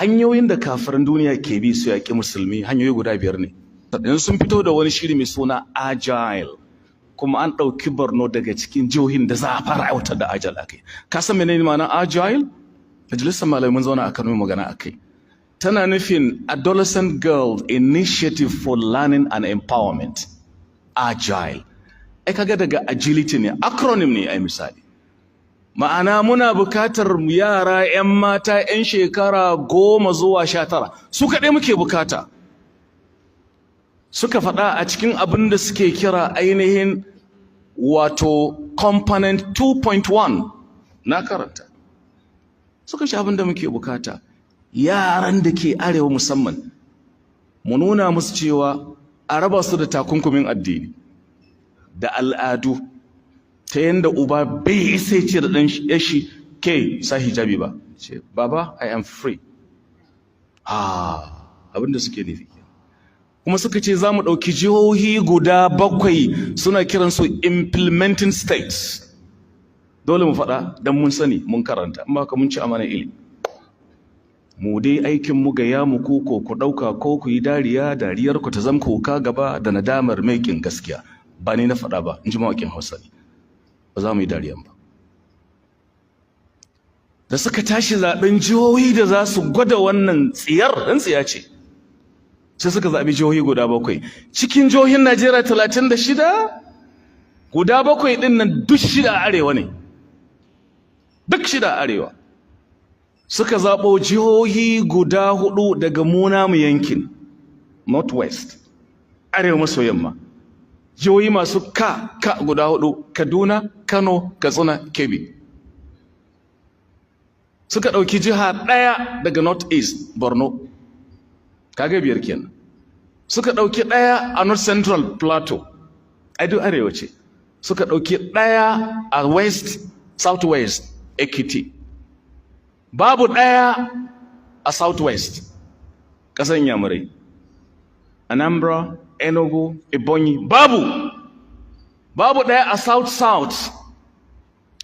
hanyoyin da kafirin duniya ke bi su yaƙi musulmi hanyoyi guda 5 ne. Yanzu sun fito da wani shiri mai suna Agile, kuma an ɗauki Borno daga cikin jihohin da za a fara aiwatar da Agile a kai. Ka san menene ma'anar Agile? Majalisar malamai mun zauna a Kano magana a kai. Tana nufin Adolescent Girl Initiative for Learning and Empowerment. Agile. Ai kaga daga agility ne, acronym ne ai misali. Ma'ana muna bukatar yara 'yan mata 'yan shekara 10 zuwa 19 su kaɗai muke bukata. Suka faɗa a cikin abin da suke kira ainihin wato component 2.1 na karanta. Suka shi abin da muke bukata yaran da ke arewa musamman mu nuna musu cewa a raba su da takunkumin addini da al'adu ta yanda uba bai sai ce da ɗan yashi ke sa hijabi ba ce baba I am free abin da suke nufi. Kuma suka ce za mu ɗauki jihohi guda 7 suna kiransu implementing states. Dole mu faɗa don mun sani mun karanta, amma ka mun ci amana ilimi. Mu dai aikin mu ga ya muku ko ku ɗauka ko ku yi dariya, dariyar ku ta zama kuka gaba da nadamar maikin gaskiya. Ba ni na faɗa ba, in ji mawaƙin Hausa ne. Ba za mu yi dariyan ba. Da suka tashi zaɓen jihohi da za su gwada wannan tsiyar, ɗan tsiya ce. Sai suka zaɓi jihohi guda 7 cikin jihohin Najeriya 36 guda 7 ɗin nan duk 6 a arewa ne, duk 6 a arewa. Suka zaɓo jihohi guda 4 daga mu yankin northwest, arewa maso yamma, jihohi masu ka guda 4 Kaduna, Kano, Katsina, Kebbi. Suka ɗauki jiha 1 daga northeast Borno, kaga 5 kenan. Suka ɗauki 1 a north central Plateau, ai duk arewa ce. Suka ɗauki 1 a west southwest Ekiti, babu 1 a southwest ƙasar Inyamurai, Anambra, Enugu, Ebonyi, babu 1 a south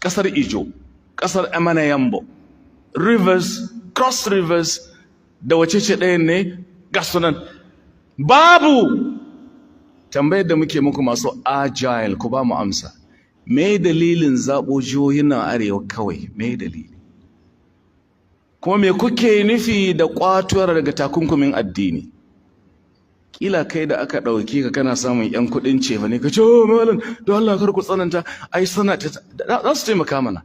ƙasar Ijo, ƙasar Emanayambo, Rivers, Cross Rivers, da wace ce ɗayan ne ga sunan babu. Tambayar da muke muku masu Agile ku ba mu amsa, me dalilin zaɓo jihohin nan arewa kawai, me dalili? Kuma me kuke nufi da ƙwatuwar daga takunkumin addini? Kila kai da aka ɗauki ka kana samun 'yan kuɗin cefa ne ka ce malam don Allah kar ku tsananta, ai sana za su taimaka mana.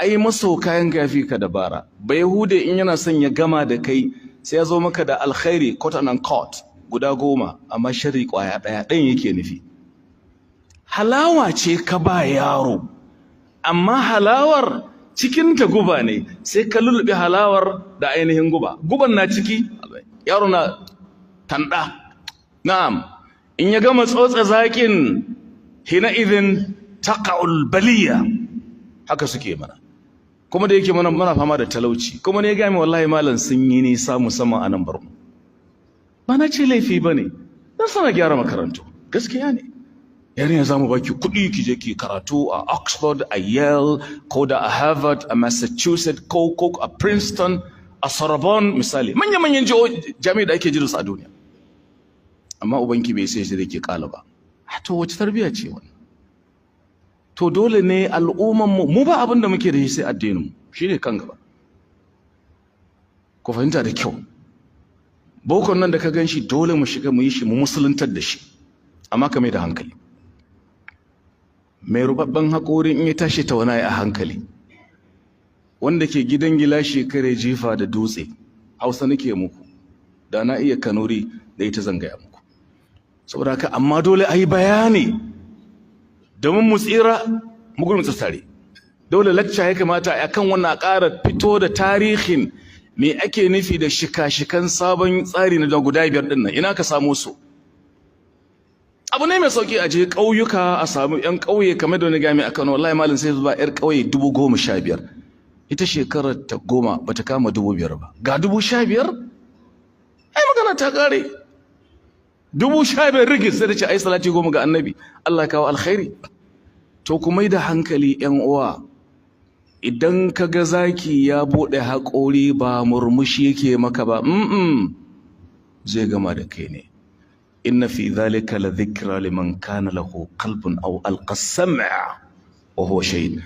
Ai maso kayan gafi ka dabara. Ba Yahude in yana son ya gama da kai sai ya zo maka da alkhairi quote and quote guda 10, amma sharri kwaya ɗaya yake nufi. Halawa ce ka ba yaro, amma halawar cikin ta guba ne, sai ka lulluɓe halawar da ainihin guba. Guban na ciki, yaro na tanda. Na'am, in ya gama tsotsa zakin hina idin taqa'ul baliya. Haka suke mana. Kuma da yake muna fama da talauci, kuma ne ya gami wallahi malam sun yi nisa musamman a nan Borno. Ba na ce laifi ba ne, don sana gyara makarantu, gaskiya ne. Yarinya za mu baki kuɗi ki je ki karatu a Oxford, a Yale, ko da a Harvard, a Massachusetts, ko a Princeton, a Sorbonne misali, manya-manyan jami'ai da ake jirinsu a duniya. Amma ubanki bai sai shi da ke ƙala ba. To wace tarbiyya ce wannan? To dole ne al'ummanmu mu ba abin da muke da shi sai addininmu shine kan gaba. Ku fahimta da kyau. Bokon nan da ka ganshi dole mu shiga mu yi shi mu musuluntar da shi, amma ka mai da hankali. Mai rubabban haƙori in ya tashi ta wani a hankali. Wanda ke gidan gilashi kare jifa da dutse, Hausa nake muku, da na iya Kanuri da ita zangaya muku. Saboda haka amma dole a yi bayani domin mu tsira mu gudu tare. Dole lacca ya kamata a kan wannan ƙara fito da tarihin me ake nufi da shika-shikan sabon tsari na guda 5 ɗin nan, ina ka samu su? Abu ne mai sauki a je ƙauyuka a samu 'yan ƙauye kamar da wani gami a Kano, wallahi malam sai zuba 'yar ƙauye 15,000. Ita shekarar ta 10 bata kama 5,000 ba. Ga 15,000? Ai magana ta ƙare. 15,000 rigis sai da ce ai salati 10 ga annabi, Allah ya kawo alkhairi. To ku mai da hankali 'yan uwa. idan ka ga zaki ya buɗe haƙori ba murmushi yake maka ba, zai gama da kai ne. inna fi dhalika la dhikra liman kana lahu qalbun aw alqa as-sam'a wa huwa shahid.